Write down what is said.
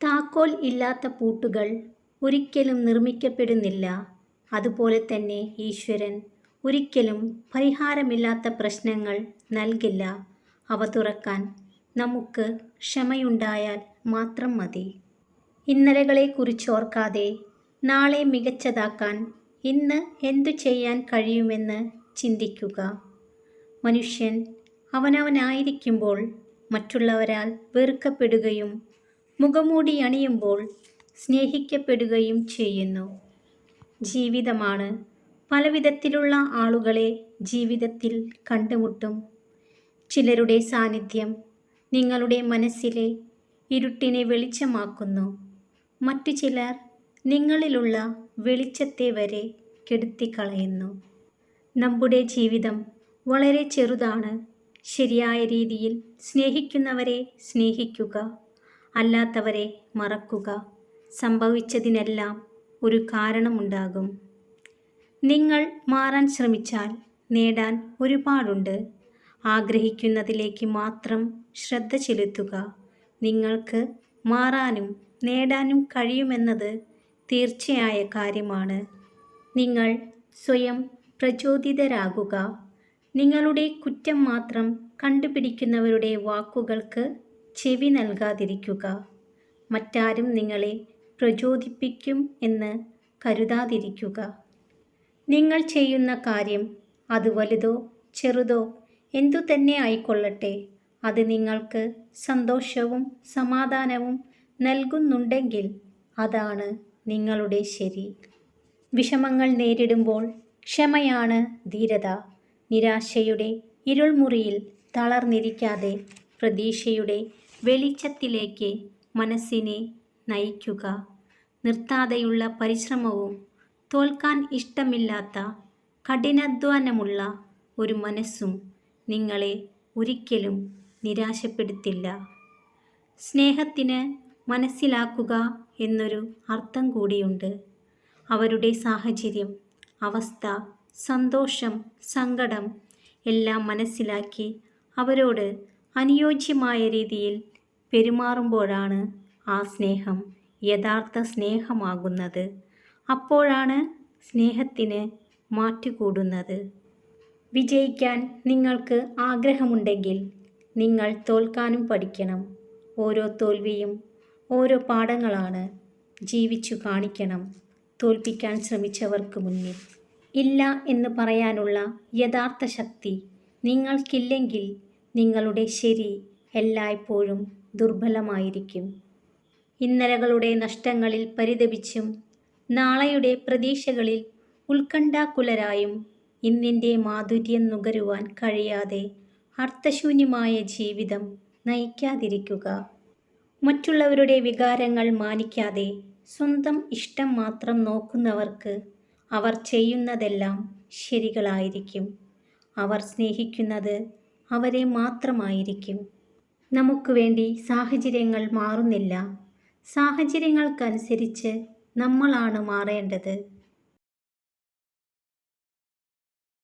താക്കോൽ ഇല്ലാത്ത പൂട്ടുകൾ ഒരിക്കലും നിർമ്മിക്കപ്പെടുന്നില്ല. അതുപോലെ തന്നെ ഈശ്വരൻ ഒരിക്കലും പരിഹാരമില്ലാത്ത പ്രശ്നങ്ങൾ നൽകില്ല. അവ തുറക്കാൻ നമുക്ക് ക്ഷമയുണ്ടായാൽ മാത്രം മതി. ഇന്നലകളെക്കുറിച്ചോർക്കാതെ നാളെ മികച്ചതാക്കാൻ ഇന്ന് എന്തു ചെയ്യാൻ കഴിയുമെന്ന് ചിന്തിക്കുക. മനുഷ്യൻ അവനവനായിരിക്കുമ്പോൾ മറ്റുള്ളവരാൽ വെറുക്കപ്പെടുകയും മുഖംമൂടി അണിയുമ്പോൾ സ്നേഹിക്കപ്പെടുകയും ചെയ്യുന്നു. ജീവിതമാണ്. പലവിധത്തിലുള്ള ആളുകളെ ജീവിതത്തിൽ കണ്ടുമുട്ടും. ചിലരുടെ സാന്നിധ്യം നിങ്ങളുടെ മനസ്സിലെ ഇരുട്ടിനെ വെളിച്ചമാക്കുന്നു. മറ്റു ചിലർ നിങ്ങളിലുള്ള വെളിച്ചത്തെ വരെ കെടുത്തിക്കളയുന്നു. നമ്മുടെ ജീവിതം വളരെ ചെറുതാണ്. ശരിയായ രീതിയിൽ സ്നേഹിക്കുന്നവരെ സ്നേഹിക്കുക, അല്ലാത്തവരെ മറക്കുക. സംഭവിച്ചതിനെല്ലാം ഒരു കാരണമുണ്ടാകും. നിങ്ങൾ മാറാൻ ശ്രമിച്ചാൽ നേടാൻ ഒരുപാടുണ്ട്. ആഗ്രഹിക്കുന്നതിലേക്ക് മാത്രം ശ്രദ്ധ ചെലുത്തുക. നിങ്ങൾക്ക് മാറാനും നേടാനും കഴിയുമെന്നത് തീർച്ചയായ കാര്യമാണ്. നിങ്ങൾ സ്വയം പ്രചോദിതരാകുക. നിങ്ങളുടെ കുറ്റം മാത്രം കണ്ടുപിടിക്കുന്നവരുടെ വാക്കുകൾക്ക് ചെവി നൽകാതിരിക്കുക. മറ്റാരും നിങ്ങളെ പ്രചോദിപ്പിക്കും എന്ന് കരുതാതിരിക്കുക. നിങ്ങൾ ചെയ്യുന്ന കാര്യം അത് വലുതോ ചെറുതോ എന്തുതന്നെ ആയിക്കൊള്ളട്ടെ, അത് നിങ്ങൾക്ക് സന്തോഷവും സമാധാനവും നൽകുന്നുണ്ടെങ്കിൽ അതാണ് നിങ്ങളുടെ ശരി. വിഷമങ്ങൾ നേരിടുമ്പോൾ ക്ഷമയാണ് ധീരത. നിരാശയുടെ ഇരുൾമുറിയിൽ തളർന്നിരിക്കാതെ പ്രതീക്ഷയുടെ വെളിച്ചത്തിലേക്ക് മനസ്സിനെ നയിക്കുക. നിർത്താതെയുള്ള പരിശ്രമവും തോൽക്കാൻ ഇഷ്ടമില്ലാത്ത കഠിനാധ്വാനമുള്ള ഒരു മനസ്സും നിങ്ങളെ ഒരിക്കലും നിരാശപ്പെടുത്തില്ല. സ്നേഹത്തിന് മനസ്സിലാക്കുക എന്നൊരു അർത്ഥം കൂടിയുണ്ട്. അവരുടെ സാഹചര്യം, അവസ്ഥ, സന്തോഷം, സങ്കടം എല്ലാം മനസ്സിലാക്കി അവരോട് അനുയോജ്യമായ രീതിയിൽ പെരുമാറുമ്പോഴാണ് ആ സ്നേഹം യഥാർത്ഥ സ്നേഹമാകുന്നത്. അപ്പോഴാണ് സ്നേഹത്തിന് മാറ്റുകൂടുന്നത്. വിജയിക്കാൻ നിങ്ങൾക്ക് ആഗ്രഹമുണ്ടെങ്കിൽ നിങ്ങൾ തോൽക്കാനും പഠിക്കണം. ഓരോ തോൽവിയും ഓരോ പാഠങ്ങളാണ്. ജീവിച്ചു കാണിക്കണം. തോൽപ്പിക്കാൻ ശ്രമിച്ചവർക്ക് മുന്നിൽ ഇല്ല എന്ന് പറയാനുള്ള യഥാർത്ഥ ശക്തി നിങ്ങൾക്കില്ലെങ്കിൽ നിങ്ങളുടെ ശരി എല്ലായ്പ്പോഴും ദുർബലമായിരിക്കും. ഇന്നലകളുടെ നഷ്ടങ്ങളിൽ പരിതപിച്ചും നാളെയുടെ പ്രതീക്ഷകളിൽ ഉത്കണ്ഠാകുലരായും ഇന്നിൻ്റെ മാധുര്യം നുകരുവാൻ കഴിയാതെ അർത്ഥശൂന്യമായ ജീവിതം നയിക്കാതിരിക്കുക. മറ്റുള്ളവരുടെ വികാരങ്ങൾ മാനിക്കാതെ സ്വന്തം ഇഷ്ടം മാത്രം നോക്കുന്നവർക്ക് അവർ ചെയ്യുന്നതെല്ലാം ശരികളായിരിക്കും. അവർ സ്നേഹിക്കുന്നത് അവരെ മാത്രമായിരിക്കും. നമുക്ക് വേണ്ടി സാഹചര്യങ്ങൾ മാറുന്നില്ല. സാഹചര്യങ്ങൾക്കനുസരിച്ച് നമ്മളാണ് മാറേണ്ടത്.